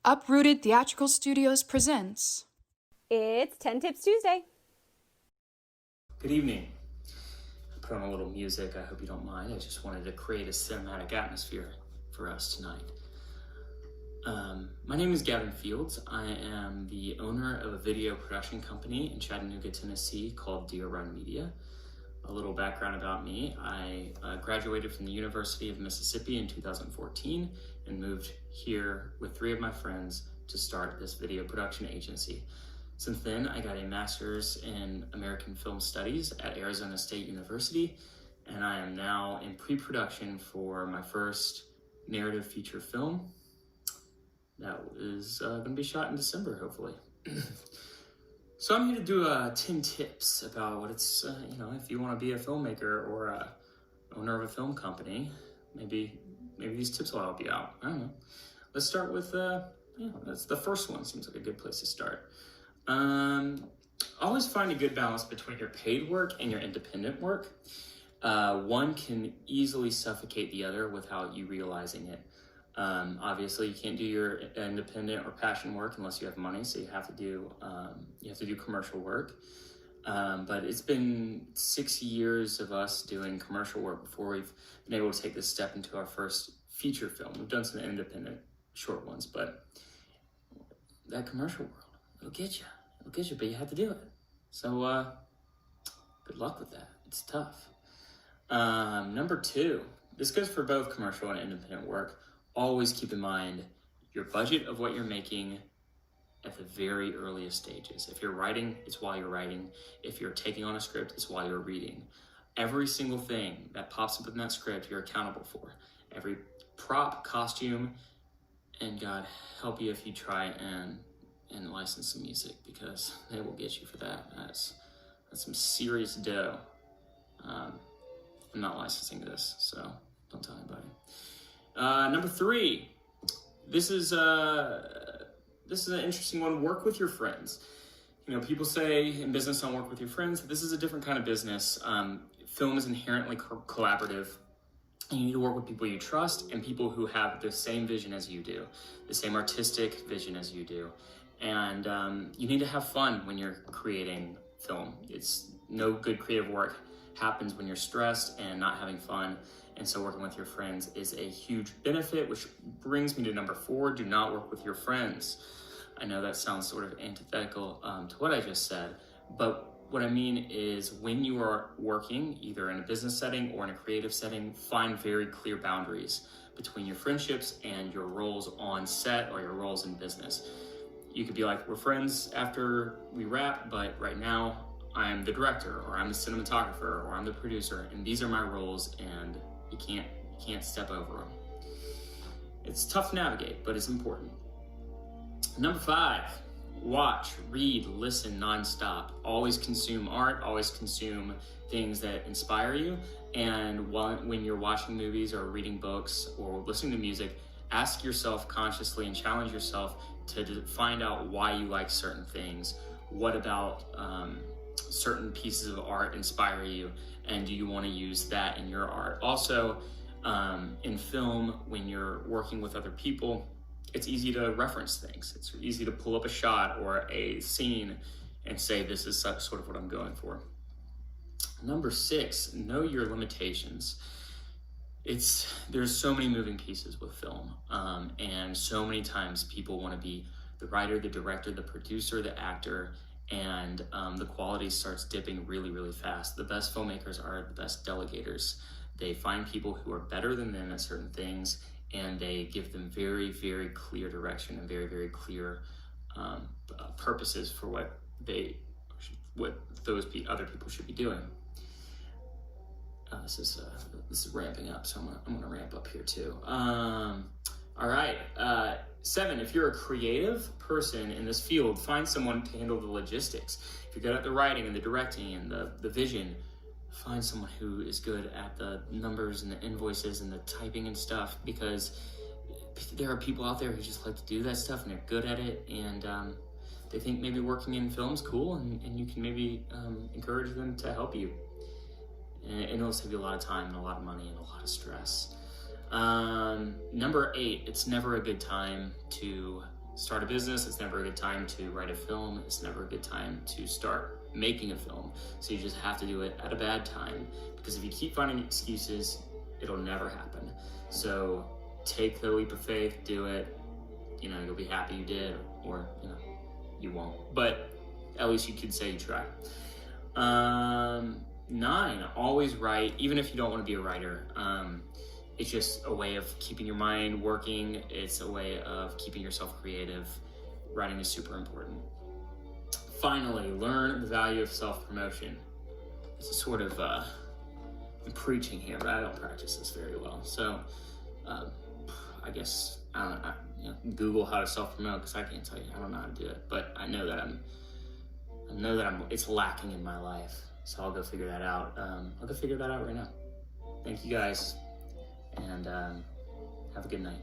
Uprooted Theatrical Studios presents... It's 10 Tips Tuesday. Good evening. I put on a little music, I hope you don't mind. I just wanted to create a cinematic atmosphere for us tonight. My name is Gavin Fields. I am the owner of a video production company in Chattanooga, Tennessee called Deer Run Media. A little background about me. I graduated from the University of Mississippi in 2014 and moved here with 3 of my friends to start this video production agency. Since then, I got a master's in American Film Studies at Arizona State University, and I am now in pre-production for my first narrative feature film that is going to be shot in December, hopefully. So I'm here to do 10 tips about what it's, if you want to be a filmmaker or a owner of a film company, maybe these tips will help you out. I don't know. Let's start with, that's the first one. Seems like a good place to start. Always find a good balance between your paid work and your independent work. One can easily suffocate the other without you realizing it. Obviously, you can't do your independent or passion work unless you have money, so you have to do commercial work. But it's been 6 years of us doing commercial work before we've been able to take this step into our first feature film. We've done some independent short ones, but that commercial world, it'll get you, but you have to do it. So good luck with that. It's tough. Number 2, this goes for both commercial and independent work. Always keep in mind your budget of what you're making at the very earliest stages. If you're writing, it's while you're writing. If you're taking on a script, it's while you're reading. Every single thing that pops up in that script, you're accountable for. Every prop, costume, and God help you if you try and license some music, because they will get you for that. That's some serious dough. I'm not licensing this, so don't tell anybody. Number 3, this is an interesting one. Work with your friends. People say in business don't work with your friends. This is a different kind of business. Film is inherently collaborative. You need to work with people you trust and people who have the same vision as you do, the same artistic vision as you do. And you need to have fun when you're creating film. It's no good creative work happens when you're stressed and not having fun. And so working with your friends is a huge benefit, which brings me to number 4, do not work with your friends. I know that sounds sort of antithetical to what I just said, but what I mean is when you are working, either in a business setting or in a creative setting, find very clear boundaries between your friendships and your roles on set or your roles in business. You could be like, we're friends after we wrap, but right now I'm the director, or I'm the cinematographer, or I'm the producer, and these are my roles, and you can't step over them. It's tough to navigate, but it's important. Number 5, watch, read, listen nonstop. Always consume art, always consume things that inspire you. And when you're watching movies or reading books or listening to music, ask yourself consciously and challenge yourself to find out why you like certain things. What about certain pieces of art inspire you, and do you want to use that in your art? Also, in film, when you're working with other people, it's easy to reference things. It's easy to pull up a shot or a scene and say, this is sort of what I'm going for. Number 6, know your limitations. There's so many moving pieces with film, and so many times people want to be the writer, the director, the producer, the actor, and the quality starts dipping really, really fast. The best filmmakers are the best delegators. They find people who are better than them at certain things, and they give them very, very clear direction and very, very clear purposes for what those other people should be doing. This is ramping up, so I'm gonna ramp up here too. All right, 7, if you're a creative person in this field, find someone to handle the logistics. If you're good at the writing and the directing and the vision, find someone who is good at the numbers and the invoices and the typing and stuff, because there are people out there who just like to do that stuff and they're good at it, and they think maybe working in film's cool, and you can maybe encourage them to help you. And it'll save you a lot of time and a lot of money and a lot of stress. Number 8, it's never a good time to start a business. It's never a good time to write a film. It's never a good time to start making a film. So you just have to do it at a bad time, because if you keep finding excuses, it'll never happen. So take the leap of faith, do it. You'll be happy you did, or you won't. But at least you can say you tried. 9, always write, even if you don't want to be a writer. It's just a way of keeping your mind working. It's a way of keeping yourself creative. Writing is super important. Finally, learn the value of self-promotion. It's a sort of, I'm preaching here, but I don't practice this very well. So, I guess, Google how to self-promote, because I can't tell you, I don't know how to do it. But I know that it's lacking in my life. So I'll go figure that out. I'll go figure that out right now. Thank you guys, and have a good night.